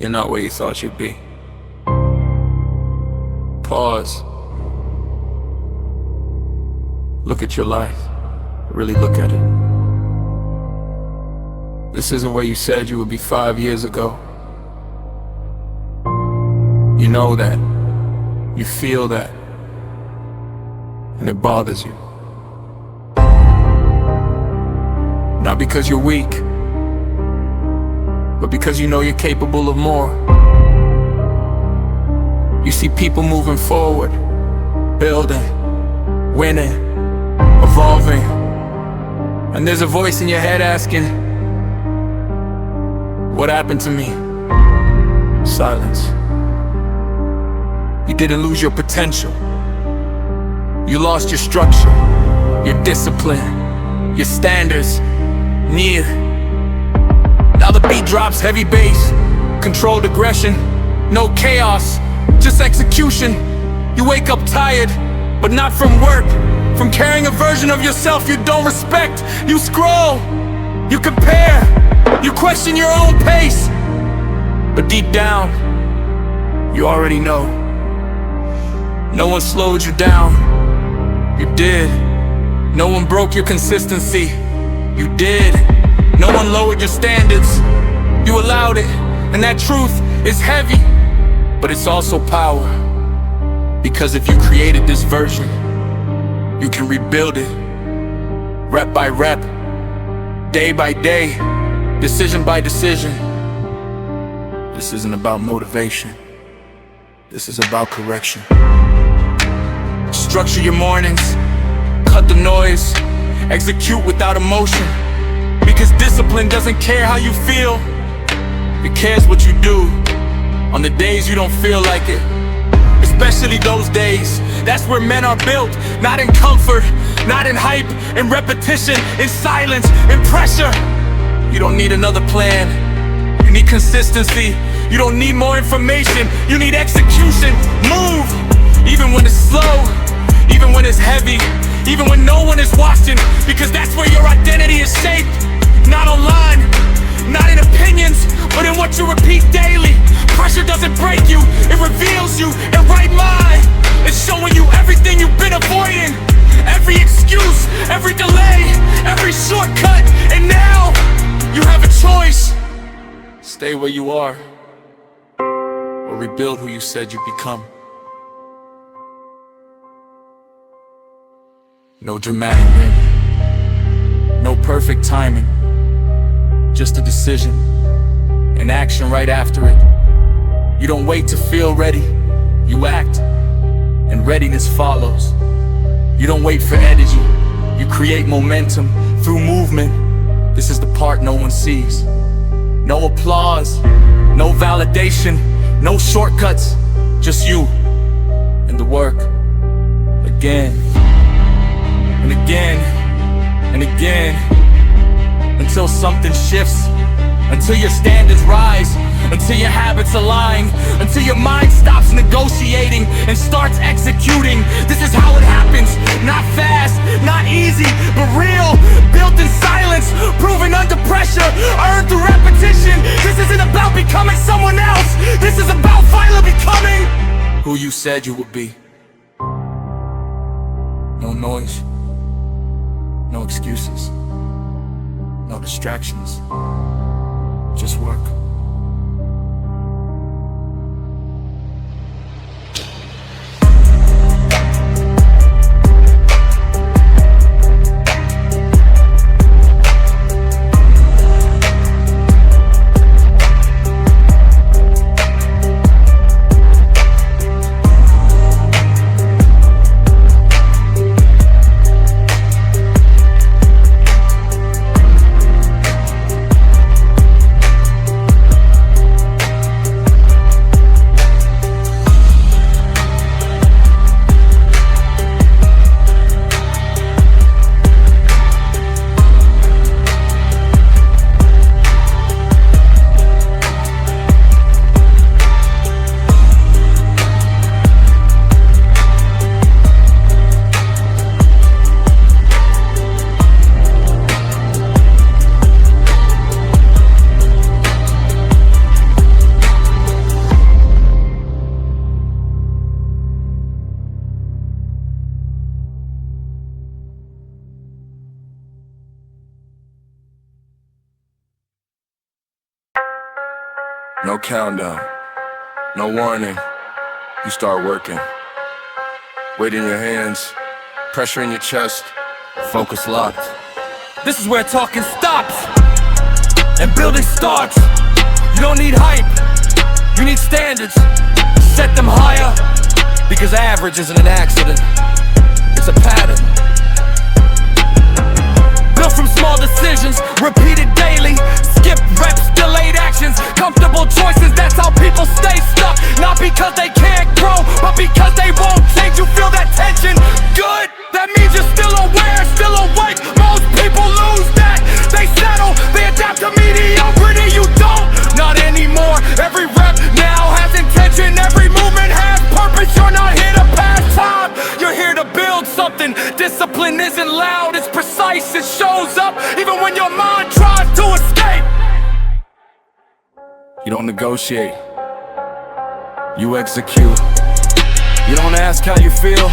You're not where you thought you'd be. Pause. Look at your life. Really look at it. This isn't where you said you would be 5 years ago. You know that. You feel that. And it bothers you. Not because you're weak, but because you know you're capable of more. You see people moving forward, building, winning, evolving. And there's a voice in your head asking, what happened to me? Silence. You didn't lose your potential. You lost your structure, your discipline, your standards. Near. Now the beat drops, heavy bass, controlled aggression, no chaos, just execution. You wake up tired, but not from work, from carrying a version of yourself you don't respect. You scroll, you compare, you question your own pace, but deep down, you already know. No one slowed you down, you did. No one broke your consistency, you did. No one lowered your standards, you allowed it. And that truth is heavy, but it's also power. Because if you created this version, you can rebuild it. Rep by rep, day by day, decision by decision. This isn't about motivation, this is about correction. Structure your mornings, cut the noise, execute without emotion. Because discipline doesn't care how you feel, it cares what you do on the days you don't feel like it. Especially those days, that's where men are built. Not in comfort, not in hype, in repetition, in silence, in pressure. You don't need another plan, you need consistency. You don't need more information, you need execution. Move, even when it's slow, even when it's heavy, even when no one is watching. Because that's where your identity is shaped. Not online, not in opinions, but in what you repeat daily. Pressure doesn't break you, it reveals you. And right mind, it's showing you everything you've been avoiding. Every excuse, every delay, every shortcut. And now, you have a choice. Stay where you are, or rebuild who you said you'd become. No dramatic ending, no perfect timing. Just a decision, an action right after it. You don't wait to feel ready, you act, and readiness follows. You don't wait for energy, you create momentum through movement. This is the part no one sees. No applause, no validation, no shortcuts, just you and the work. Again, and again, and again. Until something shifts, until your standards rise, until your habits align, until your mind stops negotiating and starts executing. This is how it happens, not fast, not easy, but real. Built in silence, proven under pressure, earned through repetition. This isn't about becoming someone else, this is about finally becoming who you said you would be. No noise, no excuses, no distractions, just work. No countdown, no warning. You start working. Weight in your hands, pressure in your chest, focus locked. This is where talking stops and building starts. You don't need hype, you need standards. Set them higher, because average isn't an accident, it's a pattern. Built from small decisions, repeated daily. Skip reps, delayed actions, comfortable choices. That's how people stay stuck. Not because they can't grow, but because they won't change. You feel that tension? Good, that means you're still aware, still awake. Most people lose that. They settle, they adapt to mediocrity. You don't, not anymore. Every rep now has intention. Every movement has purpose. You're not here to pass time, you're here to build something. Discipline isn't loud, it's precise. It shows up even when your mind tries to escape. You don't negotiate, you execute. You don't ask how you feel,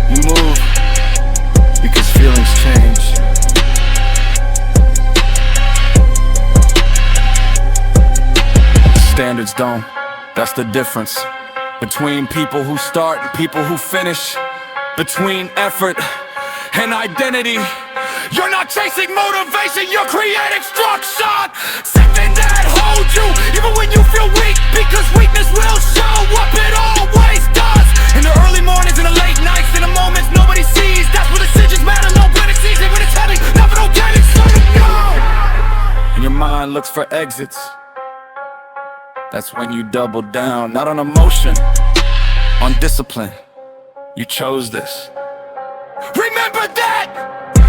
you move, because feelings change. Standards don't, that's the difference between people who start and people who finish. Between effort and identity. You're not chasing motivation, you're creating structure. Something that holds you, even when you feel weak. Because weakness will show up, it always does. In the early mornings, in the late nights, in the moments nobody sees. That's where decisions matter, no when it's easy, when it's heavy, never organic, so to go. And your mind looks for exits. That's when you double down, not on emotion, on discipline. You chose this. Remember that!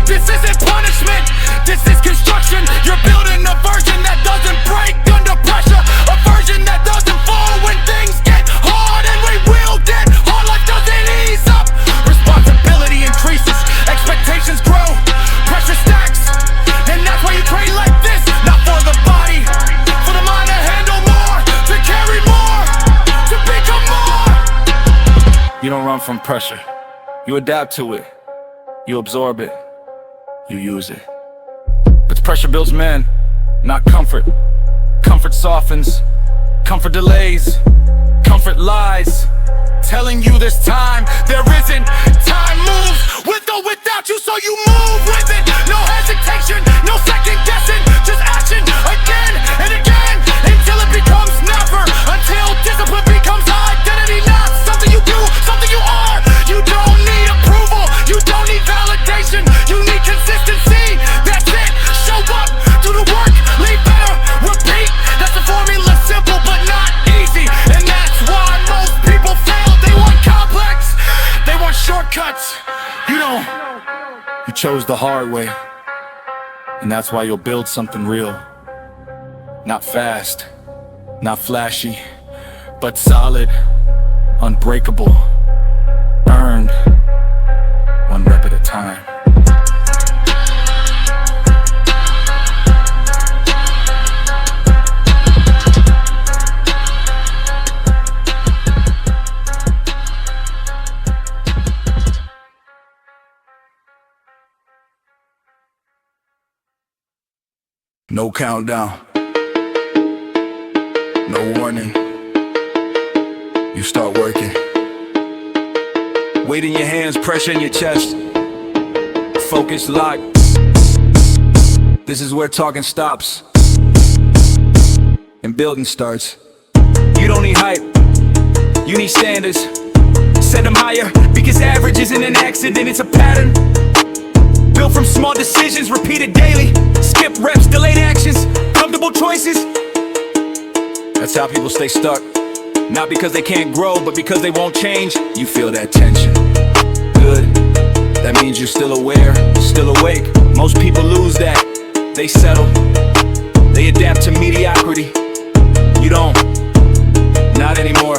This isn't punishment, this is construction. You're building a version that doesn't break under pressure. A version that doesn't fall when things get hard. And we willed it, hard life doesn't ease up. Responsibility increases, expectations grow, pressure stacks. And that's why you train like this. Not for the body, for the mind to handle more, to carry more, to become more. You don't run from pressure, you adapt to it. You absorb it, you use it. But pressure builds men, not comfort. Comfort softens, comfort delays, comfort lies, telling you this time there isn't. Time moves with or without you, so you move with it. No hesitation, no second guessing, just action again and again, until it becomes never. Until discipline becomes identity, not something you do, something you are. You don't need approval, you don't need validation, you need consistency. That's it, show up, do the work, leave better, repeat. That's the formula, simple but not easy. And that's why most people fail. They want complex, they want shortcuts. You don't. You chose the hard way. And that's why you'll build something real. Not fast, not flashy, but solid, unbreakable, earned, one rep at a time. No countdown, no warning. You start working. Weight in your hands, pressure in your chest, focus locked. This is where talking stops and building starts. You don't need hype, you need standards. Set them higher, because average isn't an accident, it's a pattern. Built from small decisions, repeated daily. Skip reps, delayed actions, comfortable choices. That's how people stay stuck. Not because they can't grow, but because they won't change. You feel that tension. Good, that means you're still aware, still awake. Most people lose that. They settle, they adapt to mediocrity. You don't, not anymore.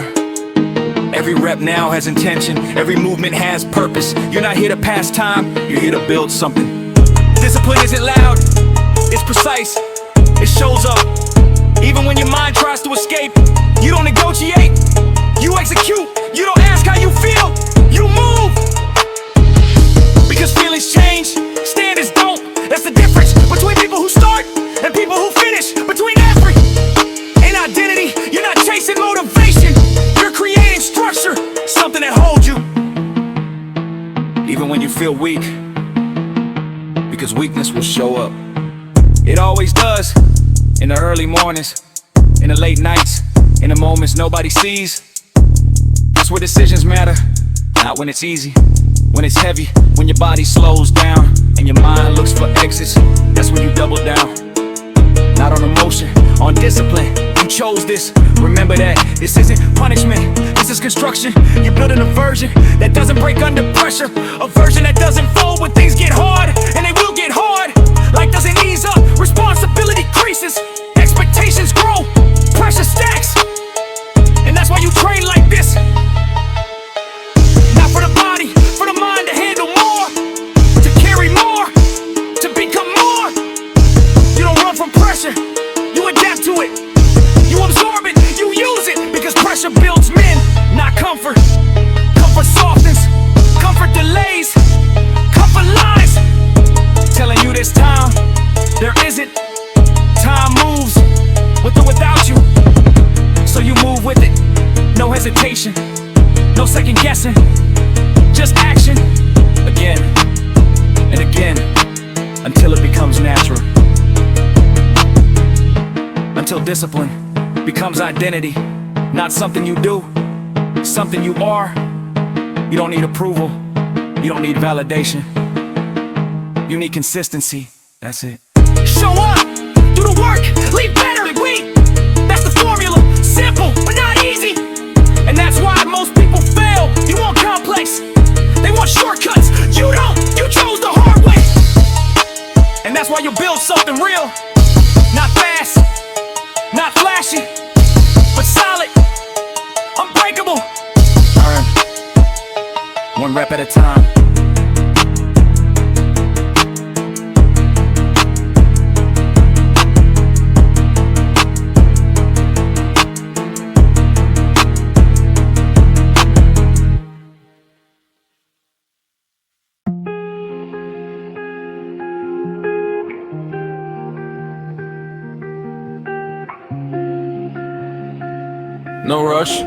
Every rep now has intention, every movement has purpose. You're not here to pass time, you're here to build something. Discipline isn't loud, it's precise, it shows up. Even when your mind tries to escape, you don't negotiate, you execute. You don't ask how you feel, you move. Because feelings change, standards don't. That's the difference between people who start and people who finish. Between every and feel weak, because weakness will show up. It always does, in the early mornings, in the late nights, in the moments nobody sees. That's where decisions matter, not when it's easy. When it's heavy, when your body slows down and your mind looks for exits, that's when you double down. Not on emotion, on discipline. You chose this, remember that. This isn't punishment, this is construction. You're building a version that doesn't break under pressure, a version that doesn't fold when things get hard, and they will get hard. Life doesn't ease up, responsibility creases, expectations grow, pressure stacks, and that's why you train like this. Not for the body, for the mind, to handle more, to carry more, to become more. You don't run from pressure, you adapt to it, you absorb it, you use it, because pressure builds men, not comfort. Comfort softens, comfort delays, comfort lies, telling you this time there isn't. Time moves with or without you, so you move with it. No hesitation, no second guessing, just action, again and again, until it becomes natural. Until discipline becomes identity, not something you do, something you are. You don't need approval, you don't need validation, you need consistency, that's it. Show up, do the work, leave better than we. That's the formula, simple but not easy. And that's why most people fail. You want complex, they want shortcuts. You don't, you chose the hard way. And that's why you build something real. Not fast, not flashy, but solid, unbreakable. Earn, one rep at a time. No rush,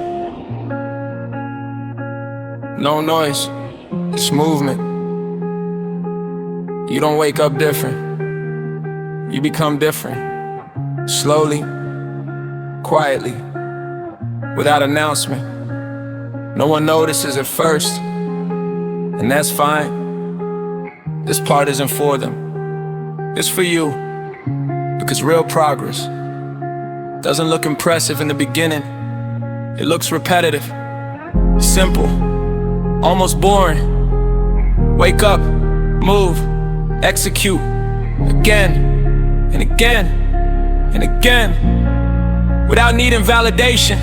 no noise, it's movement. You don't wake up different, you become different. Slowly, quietly, without announcement. No one notices at first, and that's fine. This part isn't for them, it's for you. Because real progress doesn't look impressive in the beginning. It looks repetitive, simple, almost boring. Wake up, move, execute, again and again and again, without needing validation,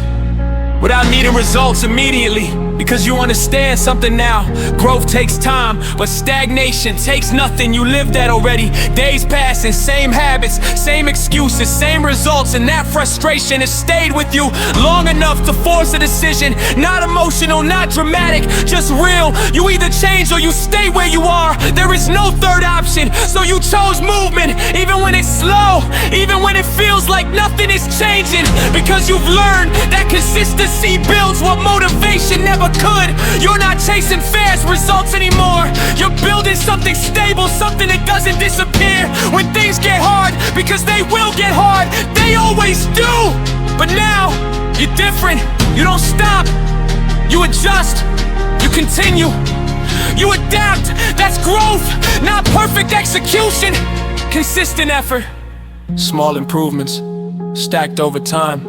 without needing results immediately. Because you understand something now. Growth takes time, but stagnation takes nothing. You lived that already. Days passing, same habits, same excuses, same results, and that frustration has stayed with you long enough to force a decision. Not emotional, not dramatic, just real. You either change or you stay where you are. There is no third option, so you chose movement, even when it's slow, even when it feels like nothing is changing. Because you've learned that consistency builds what motivation never could. You're not chasing fast results anymore. You're building something stable, something that doesn't disappear when things get hard, because they will get hard. They always do. But now, you're different. You don't stop. You adjust. You continue. You adapt. That's growth, not perfect execution. Consistent effort. Small improvements, stacked over time.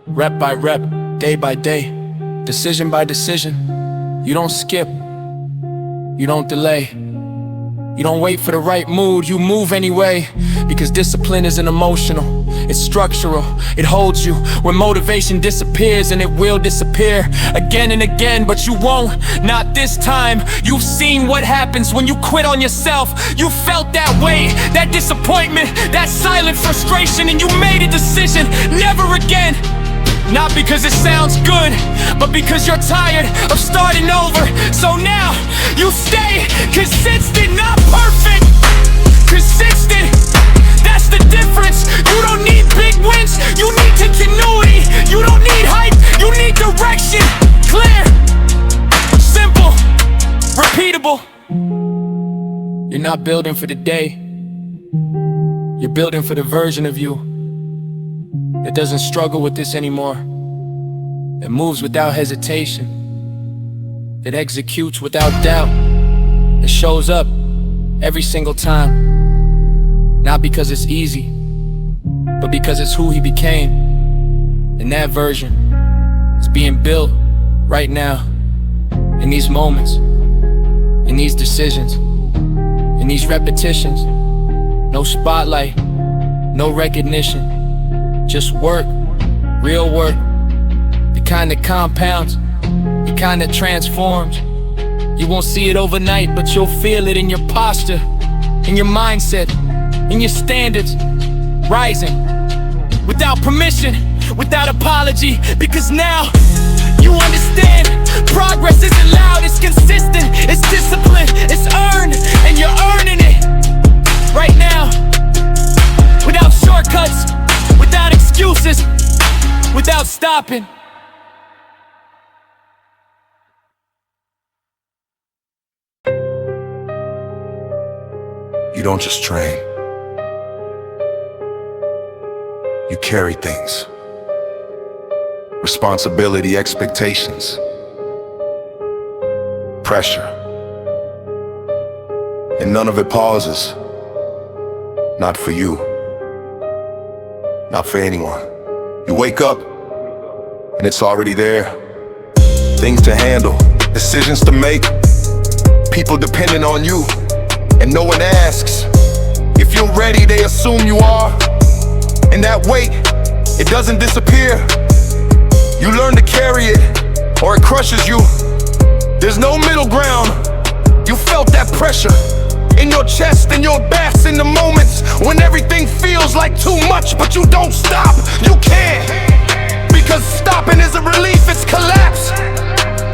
Rep by rep, day by day. Decision by decision. You don't skip, you don't delay, you don't wait for the right mood, you move anyway. Because discipline isn't emotional, it's structural. It holds you when motivation disappears, and it will disappear again and again, but you won't, not this time. You've seen what happens when you quit on yourself. You felt that weight, that disappointment, that silent frustration, and you made a decision, never again. Not because it sounds good, but because you're tired of starting over. So now, you stay consistent, not perfect. Consistent, that's the difference. You don't need big wins, you need continuity. You don't need hype, you need direction. Clear, simple, repeatable. not building for the day. You're building for the version of you that doesn't struggle with this anymore, that moves without hesitation, that executes without doubt, that shows up every single time, not because it's easy, but because it's who he became. And that version is being built right now, in these moments, in these decisions, in these repetitions. No spotlight, no recognition, just work, real work, the kind that compounds, the kind that transforms. You won't see it overnight, but you'll feel it in your posture, in your mindset, in your standards, rising without permission, without apology, because now you understand progress isn't loud, it's consistent, it's discipline, it's earned, and you're earning it right now, without shortcuts, without excuses, without stopping. You don't just train. You carry things. Responsibility, expectations, pressure. And none of it pauses. Not for you. Not for anyone. You wake up, and it's already there. Things to handle, decisions to make, people depending on you. And no one asks. If you're ready, they assume you are. And that weight, it doesn't disappear. You learn to carry it, or it crushes you. There's no middle ground. You felt that pressure in your chest, in your back, in the moments when everything feels like too much, but you don't stop. You can't, because stopping isn't relief, it's collapse.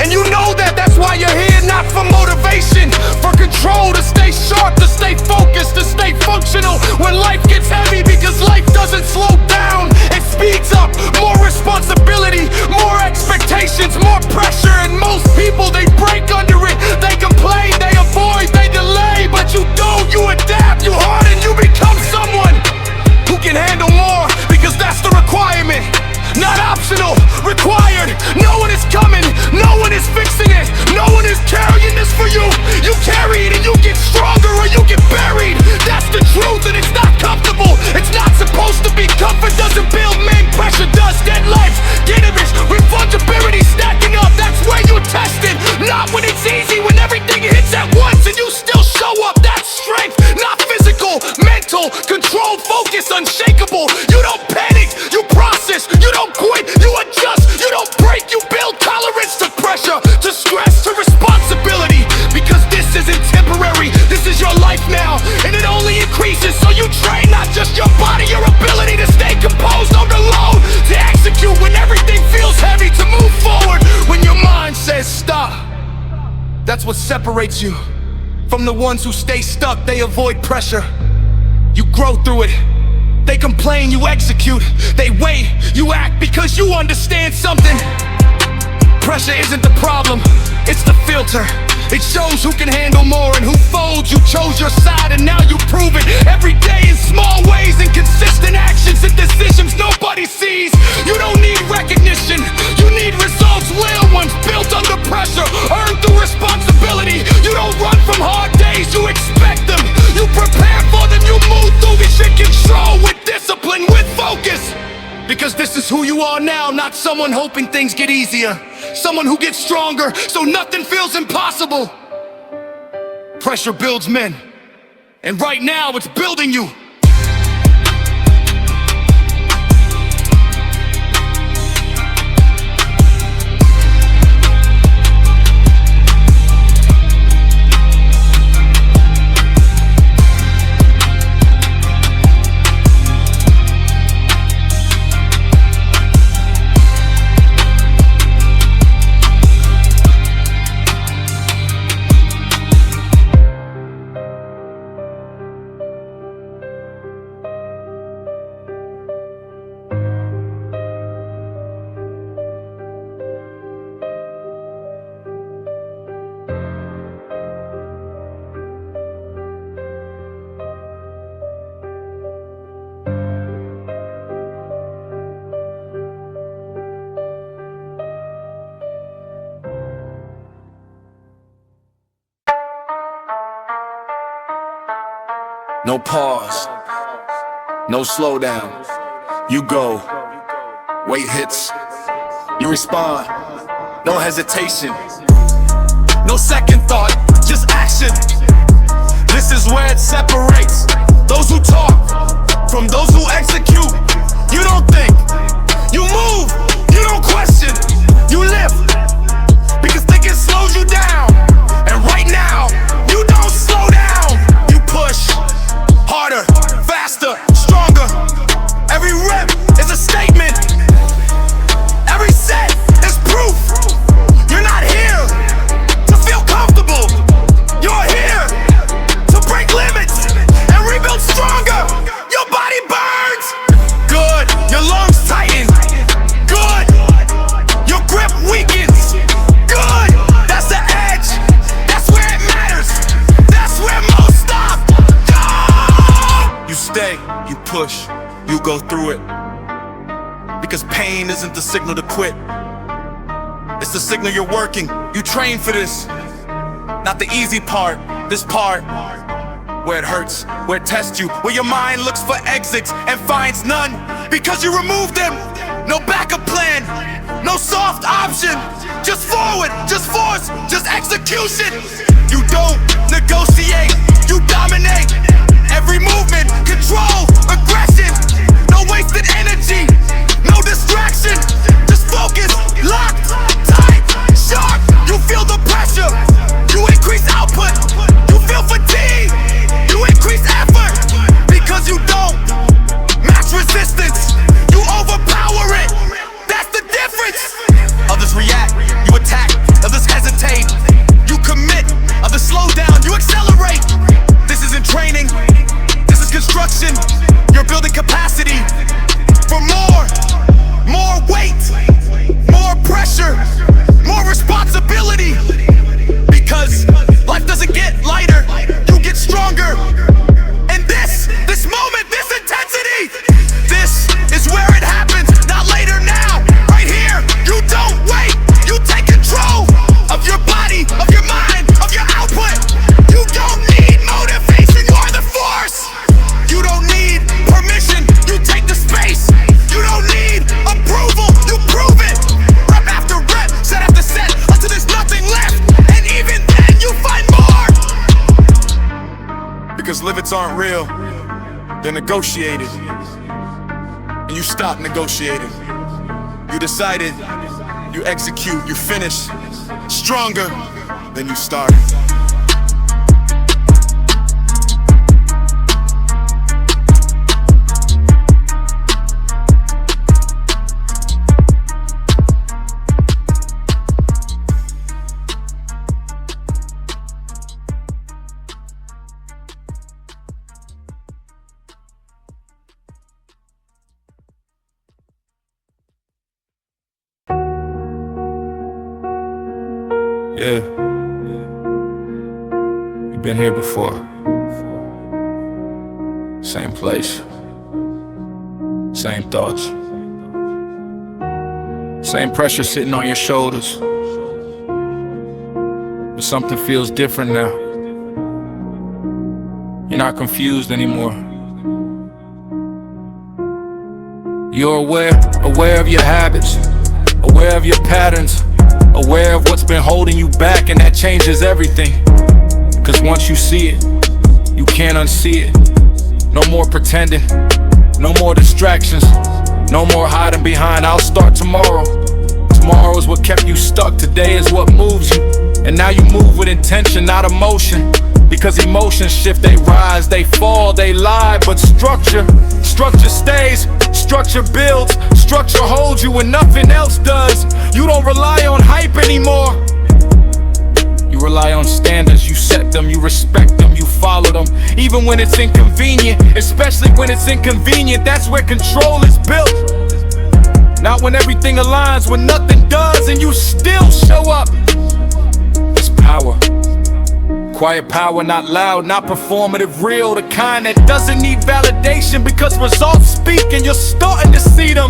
And you know that, that's why you're here, not for motivation, for control, to stay sharp, to stay focused, to stay functional when life gets heavy, because life doesn't slow down, it speeds up. More responsibility, more expectations, more pressure, and most people, they break under it. They complain, they avoid, they delay, but you don't, you adapt, you harden, you become someone who can handle more, because that's the requirement. Not optional, required. No one is coming, no one is fixing it, no one is carrying this for you. You carry it and you get stronger, or you get buried. That's the truth, and it's not comfortable. It's not supposed to be. Comfort doesn't build men, pressure does. Dead life, get it, refundability stacking up. That's where you're tested. Not when it's easy, when everything hits at once and you still show up. That's strength, not physical, mental, controlled, focus, unshakable. You don't panic, you process, you don't quit, you adjust, you don't break, you build tolerance to pressure, to stress, to responsibility, because this isn't temporary, this is your life now, and it only increases. So you train not just your body, your ability to stay composed under load, to execute when everything feels heavy, to move forward when your mind says stop. That's what separates you from the ones who stay stuck. They avoid pressure, you grow through it. They complain, you execute. They wait, you act, because you understand something. Pressure isn't the problem, it's the filter. It shows who can handle more and who folds. You chose your side and now you prove it every day in small ways, in consistent actions and decisions nobody sees. You don't need recognition, you need results, real ones, built under pressure, earned through responsibility. You don't run from hard days, you expect them. You prepare for them, you move through this in control, with discipline, with focus. Because this is who you are now, not someone hoping things get easier. Someone who gets stronger, so nothing feels impossible. Pressure builds men, and right now it's building you. No pause, no slowdown. You go, weight hits, you respond. No hesitation, no second thought, just action. This is where it separates those who talk from those who execute. You don't think, you move, you don't question, you live, because thinking slows you down. And right now, you don't slow down. You push harder, faster, stronger. Every rep is a statement. Every set is proof. You're not here to feel comfortable. You're here to break limits and rebuild stronger. Your body burns. Good. Your lungs tighten. Good. Your grip weakens. Good. That's the edge. That's where it matters. That's where most stop. Go! You stay. You push. You go through it. Because pain isn't the signal to quit. It's the signal you're working. You train for this. Not the easy part. This part. Where it hurts. Where it tests you. Where your mind looks for exits and finds none. Because you removed them. No backup plan. No soft option. Just forward. Just force. Just execution. You don't negotiate. You dominate. Every movement. Control. Aggression. No wasted energy. No distraction, just focus, locked, tight, sharp. You feel the pressure, you increase output. You feel fatigue, you increase effort. Because you don't match resistance, you overpower it. That's the difference. Others react, you attack. Others hesitate, you commit. Others slow down, you accelerate. This isn't training, this is construction. You're building capacity for more weight, more pressure, more responsibility. Because life doesn't get lighter, you get stronger. And this moment, this intensity, this is where it happens, not later, now, right here. You don't wait, you take control of your body, of your mind, of your output. You don't need motivation, you are the force. You don't need permission, you take the space. You don't need approval, you prove it. Rep after rep, set after set, until there's nothing left. And even then you find more. Because limits aren't real, they're negotiated. And you stop negotiating. You decided, you execute, you finish stronger than you started. Yeah, you've been here before. Same place, same thoughts, same pressure sitting on your shoulders. But something feels different now. You're not confused anymore. You're aware of your habits, aware of your patterns, aware of what's been holding you back, and that changes everything. Cause once you see it, you can't unsee it. No more pretending, no more distractions, no more hiding behind "I'll start tomorrow." Tomorrow is what kept you stuck, today is what moves you. And now you move with intention, not emotion. Because emotions shift, they rise, they fall, they lie. But structure stays, structure builds, structure holds you when nothing else does. You don't rely on hype anymore. You rely on standards, you set them, you respect them, you follow them. Even when it's inconvenient, especially when it's inconvenient, that's where control is built. Not when everything aligns, when nothing does and you still show up. It's power. Quiet power, not loud, not performative, real. The kind that doesn't need validation because results speak and you're starting to see them.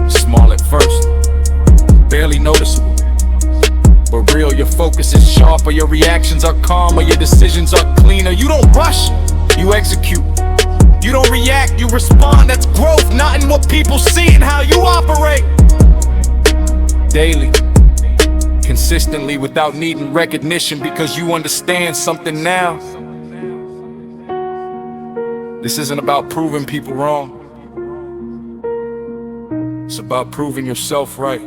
Small at first, barely noticeable, but real. Your focus is sharper, your reactions are calmer, your decisions are cleaner. You don't rush, you execute. You don't react, you respond. That's growth, not in what people see and how you operate. Daily, consistently, without needing recognition, because you understand something now. This isn't about proving people wrong. It's about proving yourself right.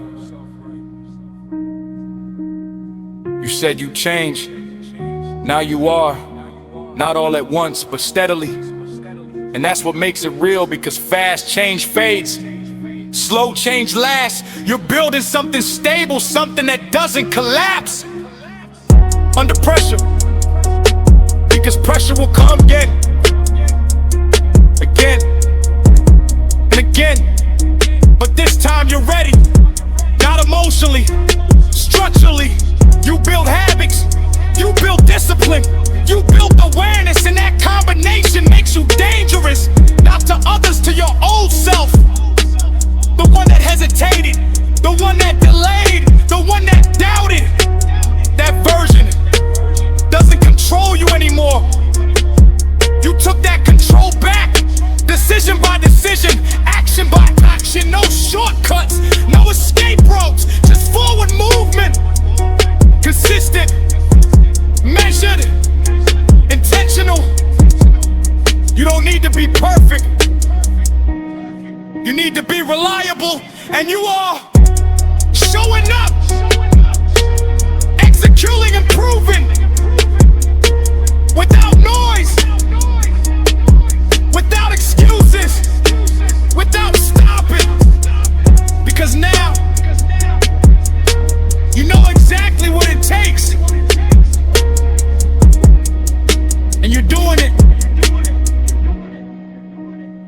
You said you'd change. Now you are. Not all at once, but steadily. And that's what makes it real, because fast change fades. Slow change lasts. You're building something stable, something that doesn't collapse under pressure, because pressure will come again and again. But this time you're ready, not emotionally, structurally. You build habits, you build discipline, you build awareness, and that combination makes you dangerous, not to others, to your old self. The one that hesitated, the one that delayed, the one that doubted. That version doesn't control you anymore. You took that control back. Decision by decision, action by action. No shortcuts, no escape routes, just forward movement. Consistent, measured, intentional. You don't need to be perfect. You need to be reliable, and you are showing up, executing, and proving, without noise, without excuses, without stopping. Because now you know exactly what it takes, and you're doing it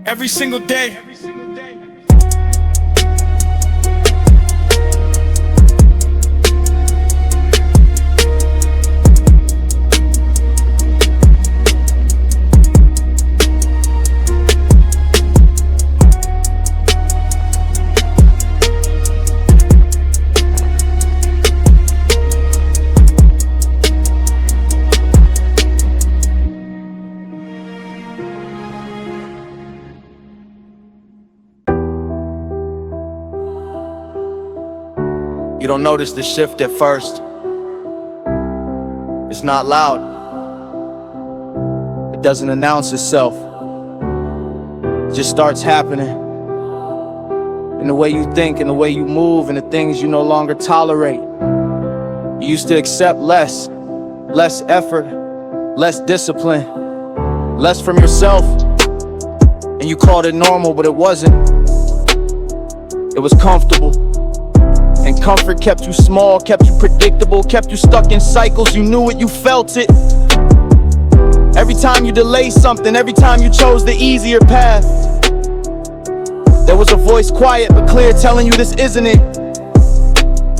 every single day. You don't notice the shift at first. It's not loud. It doesn't announce itself. It just starts happening. In the way you think, in the way you move, and the things you no longer tolerate. You used to accept less effort, less discipline, less from yourself. And you called it normal, but it wasn't. It was comfortable. And comfort kept you small, kept you predictable, kept you stuck in cycles. You knew it, you felt it. Every time you delayed something, every time you chose the easier path, there was a voice, quiet but clear, telling you this isn't it.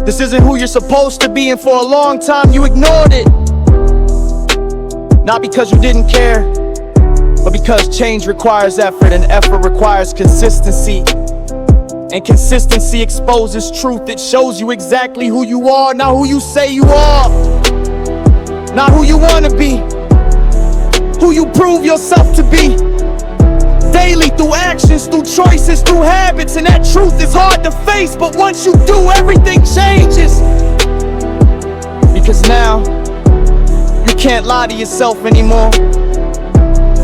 This isn't who you're supposed to be, and for a long time you ignored it. Not because you didn't care, but because change requires effort, and effort requires consistency. And consistency exposes truth. It shows you exactly who you are, not who you say you are. Not who you want to be, who you prove yourself to be. Daily, through actions, through choices, through habits. And that truth is hard to face, but once you do, everything changes. Because now, you can't lie to yourself anymore.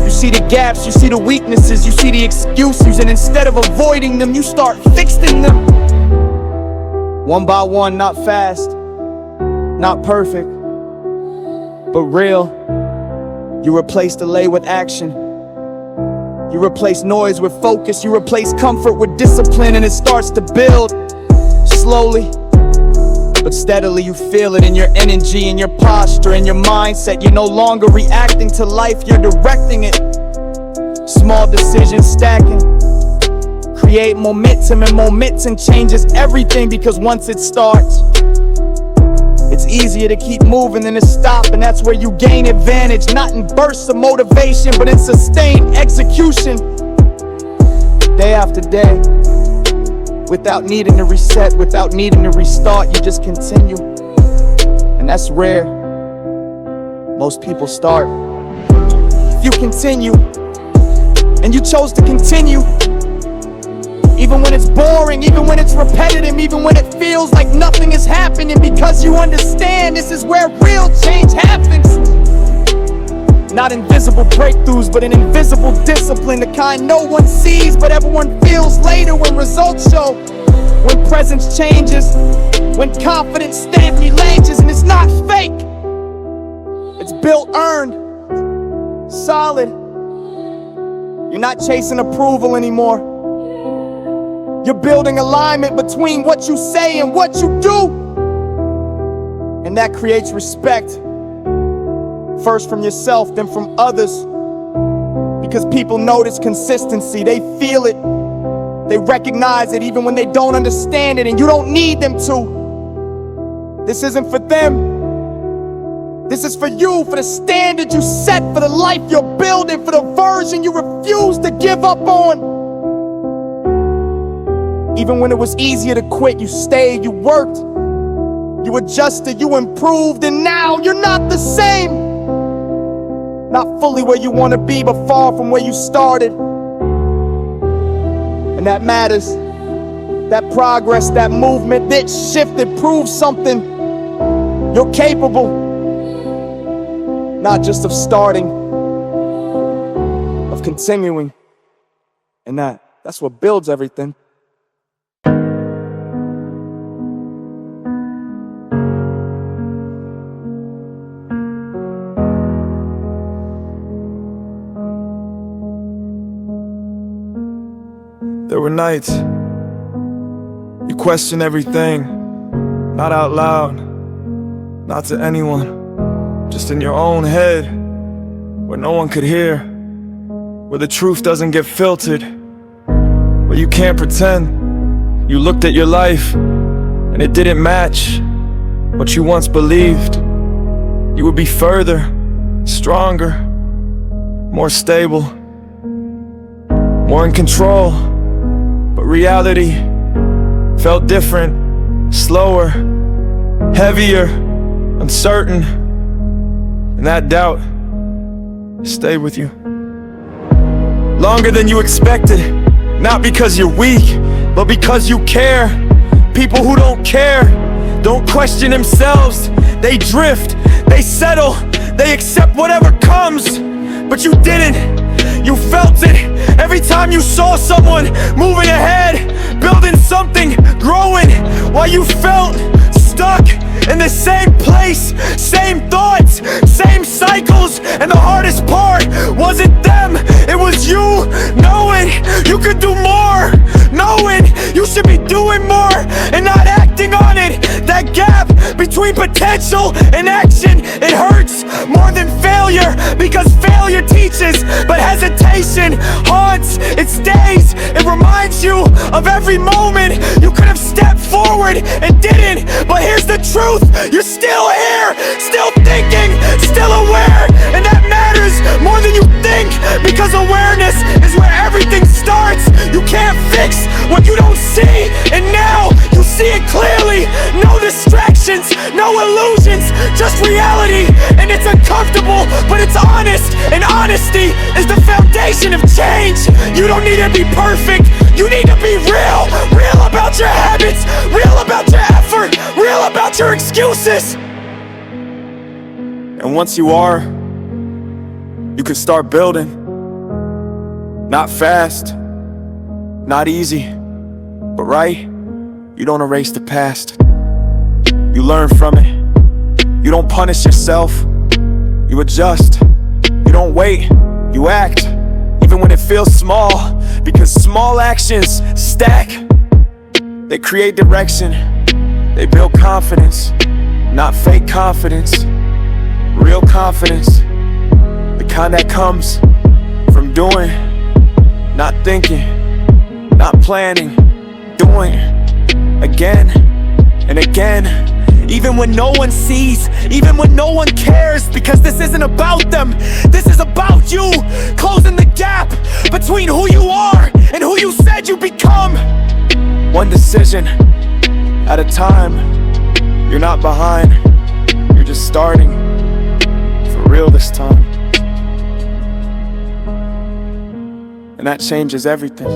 You see the gaps, you see the weaknesses, you see the excuses, and instead of avoiding them, you start fixing them. One by one, not fast, not perfect, but real. You replace delay with action. You replace noise with focus. You replace comfort with discipline, and it starts to build slowly but steadily. You feel it in your energy, in your posture, in your mindset. You're no longer reacting to life, you're directing it. Small decisions stacking create momentum, and momentum changes everything, because once it starts, it's easier to keep moving than to stop. And that's where you gain advantage, not in bursts of motivation, but in sustained execution. Day after day, without needing to reset, without needing to restart, you just continue. And that's rare. Most people start if you continue. And you chose to continue. Even when it's boring, even when it's repetitive, even when it feels like nothing is happening, because you understand this is where real change happens. Not invisible breakthroughs, but an invisible discipline, the kind no one sees but everyone feels later when results show. When presence changes, when confidence stamp relanges, and it's not fake. It's built, earned, solid. You're not chasing approval anymore. You're building alignment between what you say and what you do. And that creates respect. First from yourself, then from others. Because people notice consistency, they feel it. They recognize it even when they don't understand it, and you don't need them to. This isn't for them. This is for you, for the standard you set, for the life you're building, for the version you refuse to give up on. Even when it was easier to quit, you stayed, you worked, you adjusted, you improved, and now you're not the same. Not fully where you want to be, but far from where you started. And that matters. That progress, that movement, that shift, it proves something. You're capable, not just of starting, of continuing. And that's what builds everything. There were nights you question everything, not out loud, not to anyone, just in your own head, where no one could hear, where the truth doesn't get filtered, where you can't pretend. You looked at your life and it didn't match what you once believed. You would be further, stronger, more stable, more in control. But reality felt different, slower, heavier, uncertain. And that doubt stayed with you longer than you expected. Not because you're weak, but because you care. People who don't care don't question themselves. They drift, they settle, they accept whatever comes. But you didn't. You felt it every time you saw someone moving ahead, building something, growing, while you felt stuck in the same place, same thoughts, same cycles. And the hardest part wasn't them, it was you, knowing you could do more, knowing you should be doing more and not acting on it. That gap between potential and action, it hurts more than failure, because failure teaches, but hesitation haunts, it stays. It reminds you of every moment you could have stepped forward and didn't. But here's the truth, you're still here, still thinking, still aware. And that matters more than you think, because awareness is where everything starts. You can't fix what you don't see, and now you see it clearly. No distractions, no illusions, just reality. And it's uncomfortable, but it's honest, and honesty is the foundation of change. You don't need to be perfect, you need to be real. Real about your habits, real about your effort, real about your excuses. And once you are, you can start building. Not fast, not easy, but right. You don't erase the past, you learn from it. You don't punish yourself, you adjust. You don't wait, you act, even when it feels small. Because small actions stack, they create direction, they build confidence. Not fake confidence, real confidence. The kind that comes from doing, not thinking, not planning, doing again and again. Even when no one sees, even when no one cares. Because this isn't about them, this is about you. Closing the gap between who you are and who you said you become. One decision at a time. You're not behind, you're just starting. For real this time. and that changes everything.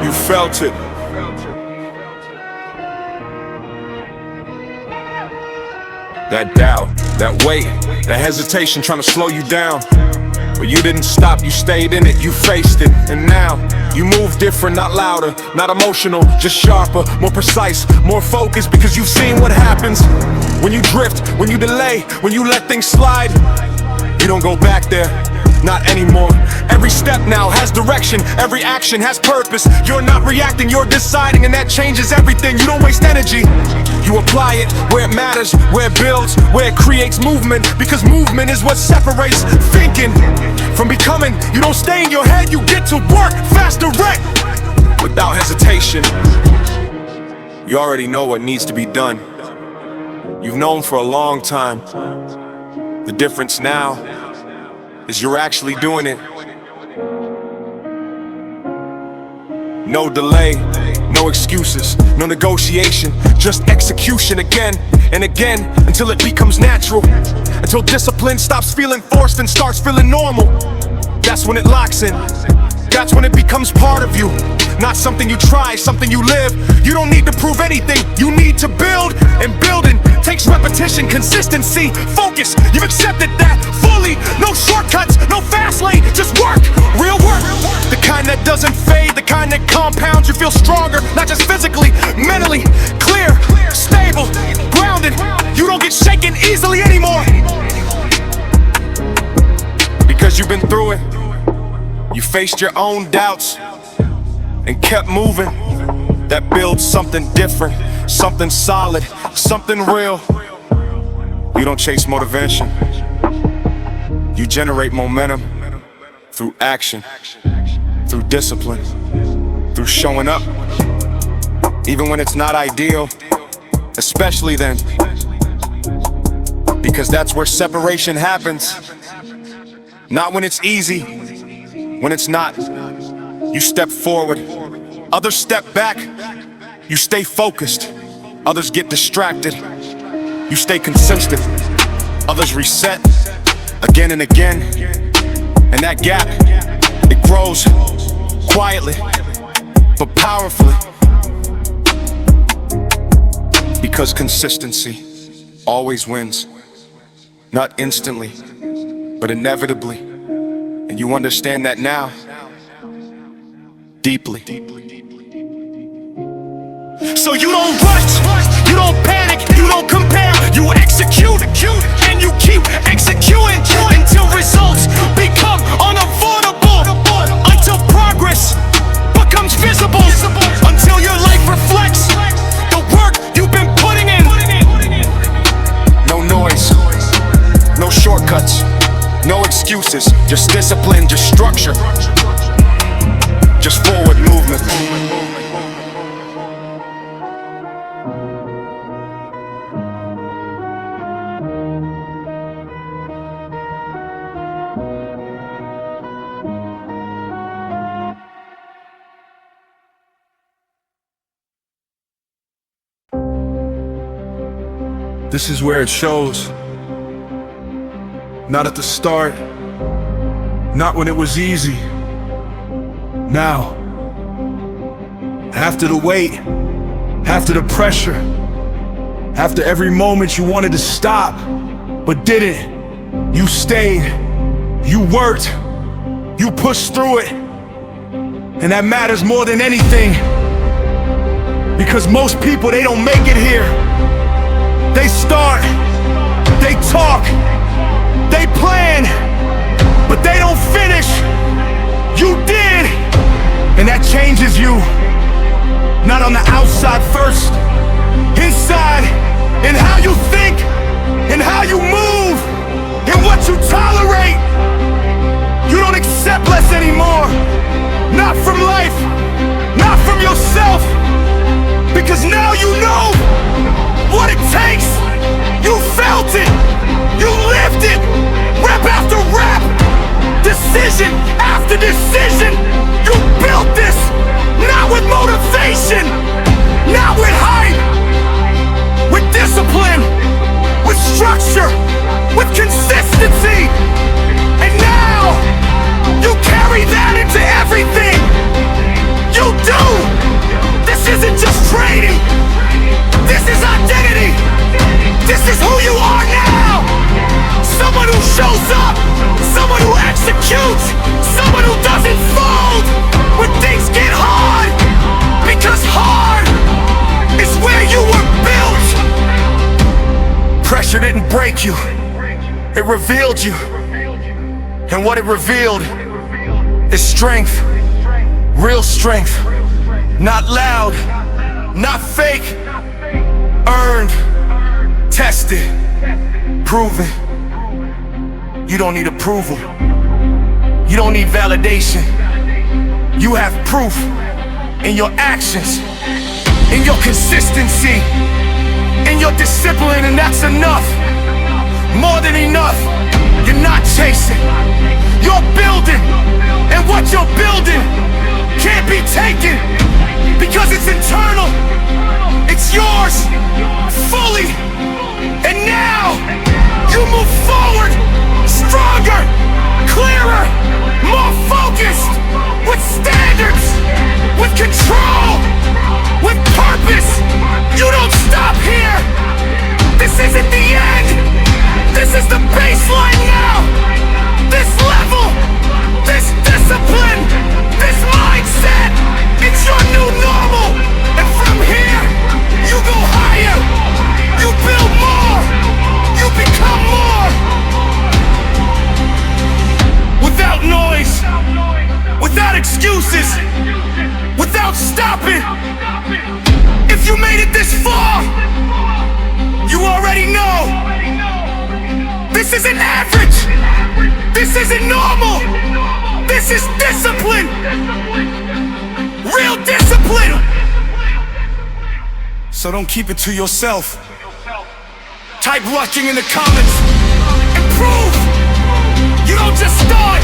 You felt it. That doubt, that weight, that hesitation trying to slow you down. But you didn't stop, you stayed in it, you faced it. And now, you move different, not louder, not emotional, just sharper, more precise, more focused. Because you've seen what happens when you drift, when you delay, when you let things slide. You don't go back there, not anymore. Every step now has direction, every action has purpose. You're not reacting, you're deciding, and that changes everything. You don't waste energy, you apply it where it matters, where it builds, where it creates movement. Because movement is what separates thinking from becoming. You don't stay in your head, you get to work fast, direct, without hesitation. You already know what needs to be done. You've known for a long time. The difference now is you're actually doing it. No delay, no excuses, no negotiation, just execution again and again until it becomes natural, until discipline stops feeling forced and starts feeling normal. That's when it locks in. That's when it becomes part of you. Not something you try, something you live. You don't need to prove anything, you need to build, and building takes repetition, consistency, focus. You've accepted that fully. No shortcuts, no fast lane, just work, real work. The kind that doesn't fade, the kind that compounds. You feel stronger, not just physically, mentally, clear, stable, grounded. You don't get shaken easily anymore, because you've been through it. You faced your own doubts and kept moving. That builds something different, something solid, something real. You don't chase motivation, you generate momentum through action, through discipline, through showing up, even when it's not ideal, especially then, because that's where separation happens. Not when it's easy, when it's not. You step forward, others step back. You stay focused, others get distracted. You stay consistent, others reset again and again. And that gap, it grows quietly but powerfully, because consistency always wins. Not instantly, but inevitably. And you understand that now, deeply. So you don't rush, you don't panic, you don't compare. You execute, and you keep executing until results become unavoidable, until progress becomes visible, until your life reflects the work you've been putting in. No noise, no shortcuts, no excuses, just discipline, just structure, just forward movement. This is where it shows. Not at the start, not when it was easy. Now, after the wait, after the pressure, after every moment you wanted to stop, but didn't. You stayed, you worked, you pushed through it. And that matters more than anything, because most people, they don't make it here. They start, they talk, they plan, but they don't finish. You did, and that changes you. Not on the outside first, inside, in how you think, in how you move, in what you tolerate. You don't accept less anymore. Not from life, not from yourself, because now you know what it takes. You felt it, break you, it revealed you. And what it revealed is strength, real strength. Not loud, not fake, earned, tested, proven. You don't need approval, you don't need validation. You have proof in your actions, in your consistency, in your discipline, and that's enough. More than enough. You're not chasing, you're building. And what you're building can't be taken, because it's internal, it's yours, fully. And now, you move forward, stronger, clearer, more focused, with standards, with control, with purpose. You don't stop here. This isn't the end. This is the baseline now. This level, this discipline, this mindset, it's your new normal. And from here, you go higher, you build more, you become more. Without noise, without excuses, without stopping. If you made it this far, you already know. This isn't average. This isn't normal. This is discipline. Real discipline. So don't keep it to yourself. Type watching in the comments and prove you don't just start,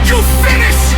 you finish.